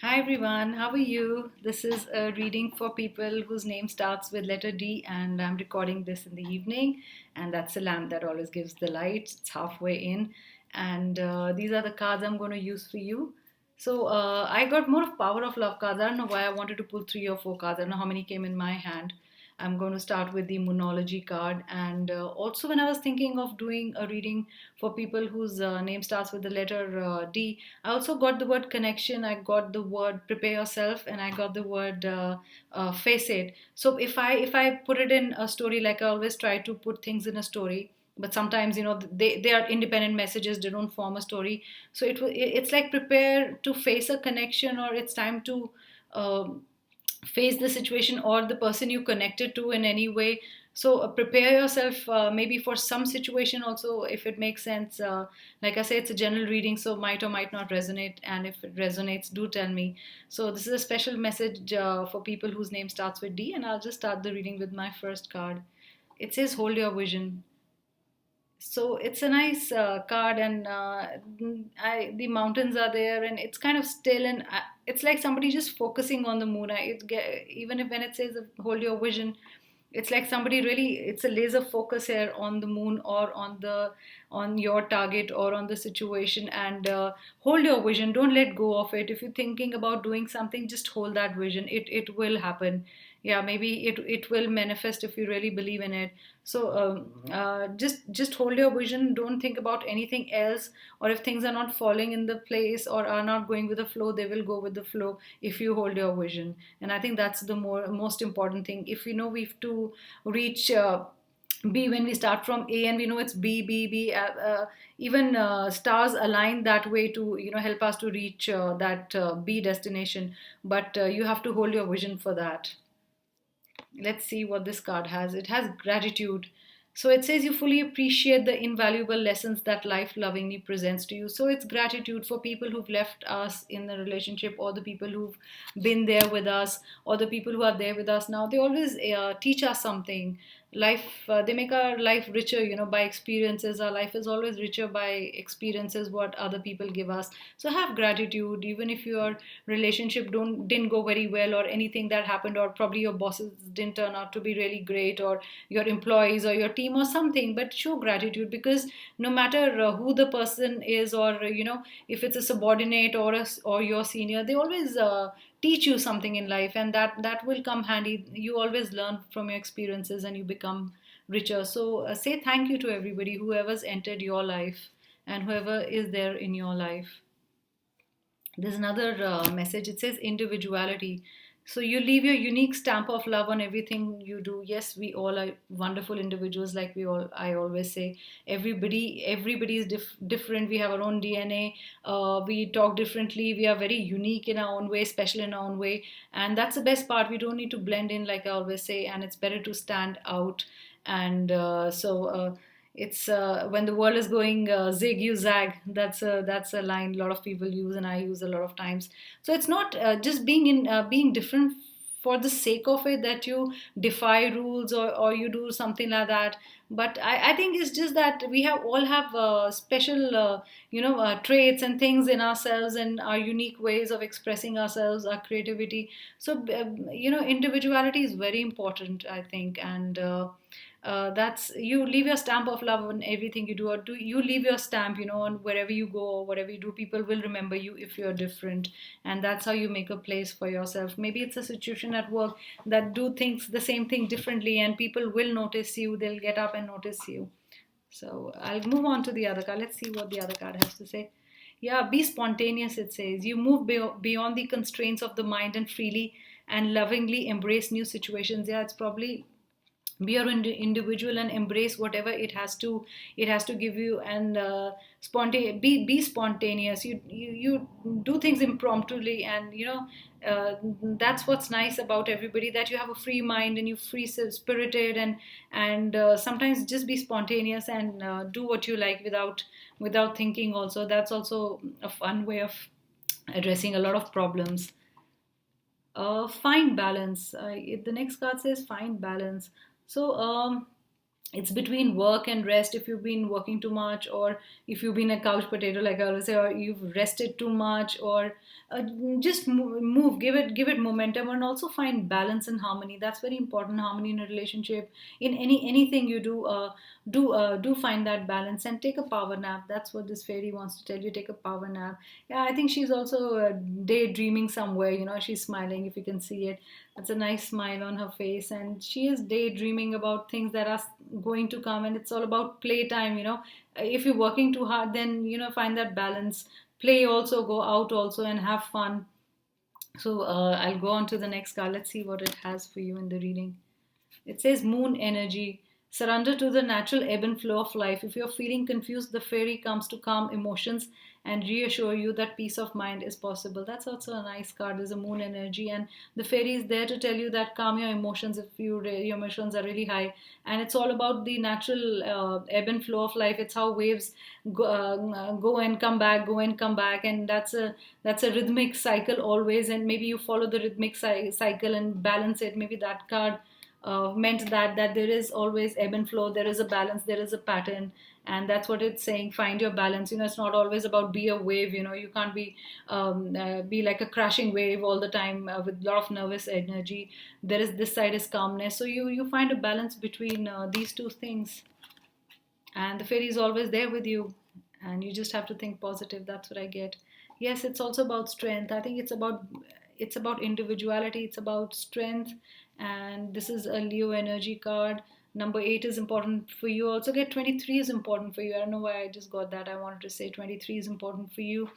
Hi everyone, how are you? This is a reading for people whose name starts with letter D, and I'm recording this in the evening. And that's the lamp that always gives the light. It's halfway in, and these are the cards I'm going to use for you. So I got more of Power of Love cards. I don't know why I wanted to pull three or four cards. I don't know how many came in my hand. I'm going to start with the Moonology card, and also when I was thinking of doing a reading for people whose name starts with the letter D, I also got the word connection, I got the word prepare yourself, and I got the word face it. So if I put it in a story, like I always try to put things in a story, but sometimes they are independent messages, they don't form a story. So it's like prepare to face a connection, or it's time to um face the situation or the person you connected to in any way. So prepare yourself, maybe for some situation also, if it makes sense. Like I say, it's a general reading, so might or might not resonate, and if it resonates, do tell me. So this is a special message for people whose name starts with D, and I'll just start the reading with my first card. It says hold your vision. So it's a nice card, and the mountains are there, and it's kind of still, and it's like somebody just focusing on the moon. Even if when it says hold your vision, it's like somebody really, it's a laser focus here on the moon, or on your target, or on the situation. And hold your vision, don't let go of it. If you're thinking about doing something, just hold that vision. It will happen. Yeah, maybe it will manifest if you really believe in it. So just hold your vision, don't think about anything else. Or if things are not falling in the place or are not going with the flow, they will go with the flow if you hold your vision. And I think that's the most important thing. If we know we have to reach B, when we start from A and we know it's B, B, B, even stars align that way to help us to reach that B destination. But you have to hold your vision for that. Let's see what this card has. It has gratitude. So it says you fully appreciate the invaluable lessons that life lovingly presents to you. So it's gratitude for people who've left us in the relationship, or the people who've been there with us, or the people who are there with us now. They always teach us something. They make our life richer, by experiences. Our life is always richer by experiences what other people give us. So have gratitude, even if your relationship don't didn't go very well, or anything that happened, or probably your bosses didn't turn out to be really great, or your employees or your team or something. But show gratitude, because no matter who the person is, or if it's a subordinate, or your senior, they always teach you something in life, and that will come handy. You always learn from your experiences, and you become richer. So say thank you to everybody, whoever's entered your life, and whoever is there in your life. There's another message. It says individuality. So you leave your unique stamp of love on everything you do. Yes, we all are wonderful individuals, like I always say. Everybody is different. We have our own DNA. We talk differently. We are very unique in our own way, special in our own way, and that's the best part. We don't need to blend in, like I always say, and it's better to stand out. And it's when the world is going zig you zag. That's a line a lot of people use, and I use a lot of times. So it's not just being different for the sake of it, that you defy rules, or you do something like that. But I think it's just that we all have special traits and things in ourselves, and our unique ways of expressing ourselves, our creativity. So individuality is very important, I think. And that's, you leave your stamp of love on everything you do, or do you leave your stamp, on wherever you go or whatever you do. People will remember you if you're different, and that's how you make a place for yourself. Maybe it's a situation at work that do things the same thing differently, and people will notice you, they'll get up and notice you. So I'll move on to the other card. Let's see what the other card has to say. Yeah, be spontaneous, it says. You move beyond the constraints of the mind, and freely and lovingly embrace new situations. Yeah, it's probably be your individual and embrace whatever it has to give you. And be spontaneous. You do things impromptuly, and that's what's nice about everybody, that you have a free mind, and you free spirited, and sometimes just be spontaneous, and do what you like without thinking. Also, that's also a fun way of addressing a lot of problems. Find balance. The next card says find balance. So It's between work and rest. If you've been working too much, or if you've been a couch potato, like I always say, or you've rested too much, or uh, just move, give it momentum, and also find balance and harmony. That's very important. Harmony in a relationship, in anything you do, do find that balance, and take a power nap. That's what this fairy wants to tell you. Take a power nap. Yeah, I think she's also daydreaming somewhere. She's smiling, if you can see it. It's a nice smile on her face, and she is daydreaming about things that are going to come, and it's all about playtime. If you're working too hard, then find that balance. Play also, go out also, and have fun. So I'll go on to the next card. Let's see what it has for you in the reading. It says moon energy. Surrender to the natural ebb and flow of life. If you're feeling confused, the fairy comes to calm emotions and reassure you that peace of mind is possible. That's also a nice card. There's a moon energy, and the fairy is there to tell you that calm your emotions if your emotions are really high. And it's all about the natural ebb and flow of life. It's how waves go and come back, go and come back, and that's a rhythmic cycle always. And maybe you follow the rhythmic cycle and balance it. Maybe that card meant that there is always ebb and flow, there is a balance, there is a pattern, and that's what it's saying. Find your balance. It's not always about be a wave. You can't be like a crashing wave all the time with a lot of nervous energy. There is this side is calmness, so you find a balance between these two things, and the fairy is always there with you, and you just have to think positive. That's what I get. Yes, it's also about strength. I think it's about individuality, it's about strength. And this is a Leo energy card. Number 8 is important for you. Also get 23 is important for you. I don't know why I just got that. I wanted to say 23 is important for you.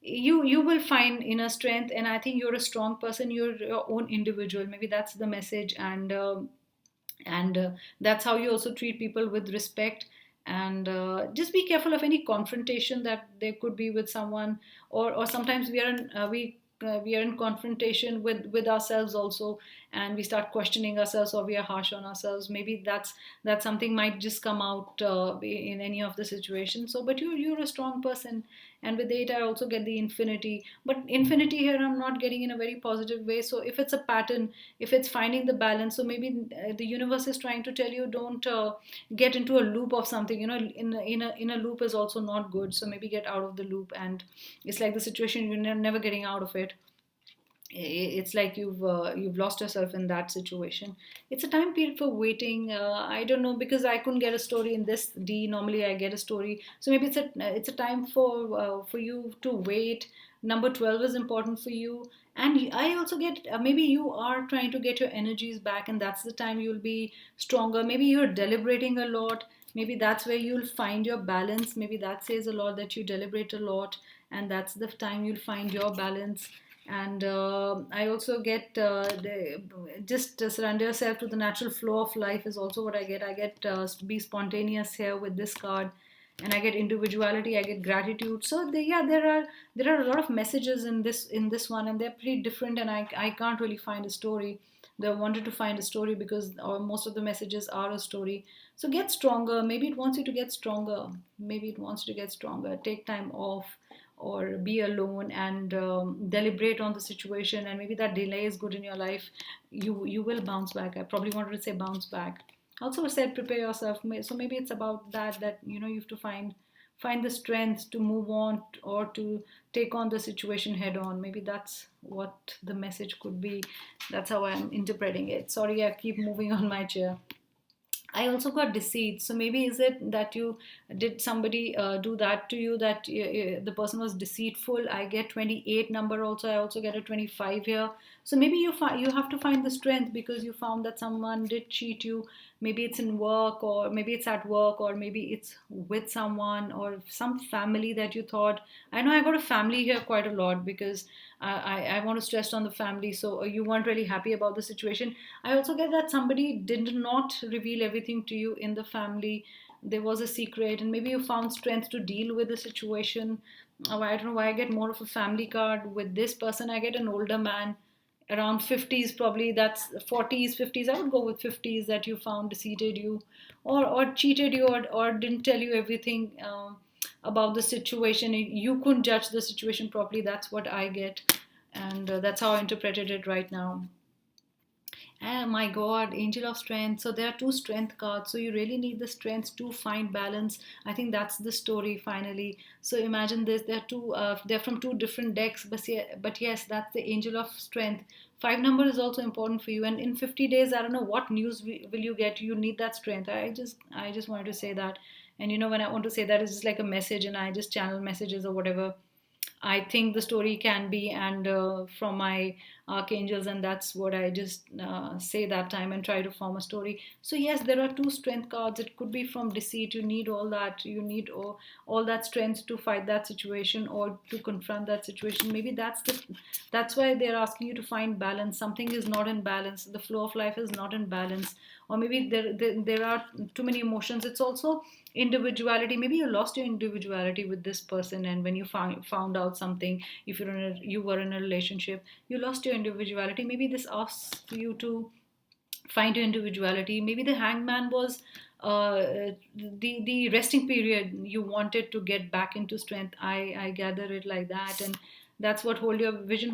You will find inner strength, and I think you're a strong person. You're your own individual. Maybe that's the message. And that's how you also treat people with respect. And just be careful of any confrontation that there could be with someone. Or sometimes we are in confrontation with ourselves also, and we start questioning ourselves, or we are harsh on ourselves. Maybe that's something might just come out in any of the situations. So but you're a strong person. And with 8 I also get the infinity, but infinity here I'm not getting in a very positive way. So if it's a pattern, if it's finding the balance, so maybe the universe is trying to tell you, don't get into a loop of something. In a loop is also not good. So maybe get out of the loop, and it's like the situation you're never getting out of it. It's like you've lost yourself in that situation. It's a time period for waiting. I don't know, because I couldn't get a story in this D. Normally I get a story, so maybe it's a time for you to wait. Number 12 is important for you. And I also get, maybe you are trying to get your energies back, and that's the time you'll be stronger. Maybe you're deliberating a lot. Maybe that's where you'll find your balance. Maybe that says a lot, that you deliberate a lot, and that's the time you'll find your balance. And I also get just surrender yourself to the natural flow of life is also what I get. I get be spontaneous here with this card. And I get individuality, I get gratitude. So yeah, there are a lot of messages in this one, and they're pretty different. And I can't really find a story. They wanted to find a story because most of the messages are a story. So get stronger. Maybe it wants you to get stronger. Maybe it wants you to get stronger. Take time off, or be alone, and deliberate on the situation. And maybe that delay is good in your life. You will bounce back. I probably wanted to say bounce back. Also said prepare yourself. So maybe it's about that you have to find the strength to move on, or to take on the situation head on. Maybe that's what the message could be. That's how I'm interpreting it. Sorry, I keep moving on my chair. I also got deceit. So maybe is it that you did somebody do that to you, that the person was deceitful. I get 28 number also. I also get a 25 here. So maybe you have to find the strength, because you found that someone did cheat you. Maybe it's in work, or maybe it's at work, or maybe it's with someone, or some family that you thought. I know I got a family here quite a lot, because I want to stress on the family. So you weren't really happy about the situation. I also get that somebody did not reveal everything to you in the family. There was a secret, and maybe you found strength to deal with the situation. Oh, I don't know why I get more of a family card with this person. I get an older man, around 50s probably. That's 40s, 50s. I would go with 50s, that you found deceived you, or cheated you, or didn't tell you everything about the situation. You couldn't judge the situation properly. That's what I get, and that's how I interpreted it right now. My God, Angel of Strength. So there are two strength cards. So you really need the strength to find balance. I think that's the story finally. So imagine this: they're two. They're from two different decks, but yes, that's the Angel of Strength. Five number is also important for you. And in 50 days, I don't know what news will you get. You need that strength. I just wanted to say that. And when I want to say that, it's just like a message, and I just channel messages or whatever I think the story can be, and from my archangels, and that's what I just say that time and try to form a story. So yes, there are two strength cards. It could be from deceit. You need all that. You need all that strength to fight that situation or to confront that situation. Maybe that's why they're asking you to find balance. Something is not in balance. The flow of life is not in balance, or maybe there are too many emotions. It's also individuality. Maybe you lost your individuality with this person, and when you found out something, if you were in a relationship, you lost your individuality. Maybe this asks you to find your individuality. Maybe the hangman was the resting period. You wanted to get back into strength. I gather it like that. And that's what hold your vision.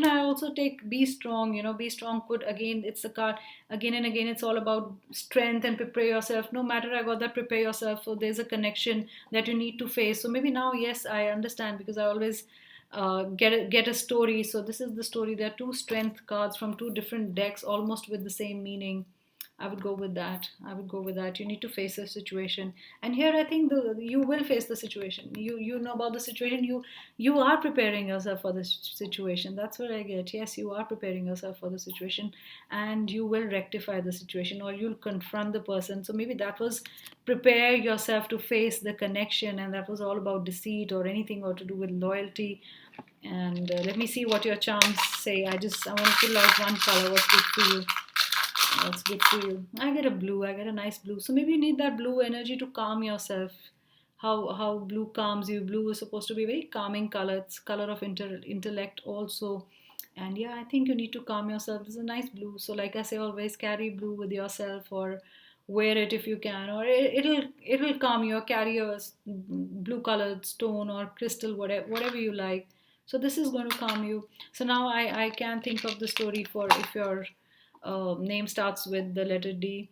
I also take be strong. Be strong could, again, it's a card again and again. It's all about strength and prepare yourself. No matter, I got that, prepare yourself. So there's a connection that you need to face. So maybe now, yes, I understand, because I always get a story. So this is the story. There are two strength cards from two different decks, almost with the same meaning. I would go with that. I would go with that. You need to face a situation, and here I think you will face the situation. You know about the situation. You are preparing yourself for this situation. That's what I get. Yes, you are preparing yourself for the situation, and you will rectify the situation, or you'll confront the person. So maybe that was prepare yourself to face the connection, and that was all about deceit or anything or to do with loyalty. And let me see what your charms say. I want to pull out one color. What's good for you? What's good for you? I get a blue. I get a nice blue. So maybe you need that blue energy to calm yourself. How blue calms you. Blue is supposed to be a very calming color. It's color of intellect also. And yeah, I think you need to calm yourself. This is a nice blue. So like I say, always carry blue with yourself, or wear it if you can, or it'll calm you. Or carry a blue colored stone or crystal, whatever you like. So this is going to calm you. So now I can think of the story for if your name starts with the letter D.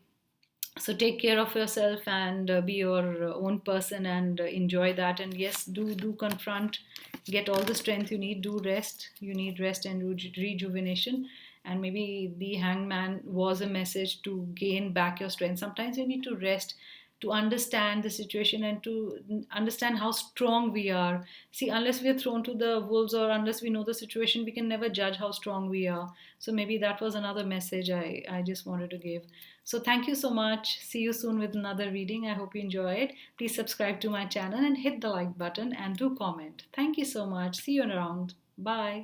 So take care of yourself, and be your own person, and enjoy that. And yes, do confront, get all the strength you need. Do rest. You need rest and rejuvenation. And maybe the hangman was a message to gain back your strength. Sometimes you need to rest to understand the situation and to understand how strong we are. See, unless we are thrown to the wolves, or unless we know the situation, we can never judge how strong we are. So maybe that was another message I just wanted to give. So thank you so much. See you soon with another reading. I hope you enjoyed. Please subscribe to my channel and hit the like button, and do comment. Thank you so much. See you around. Bye.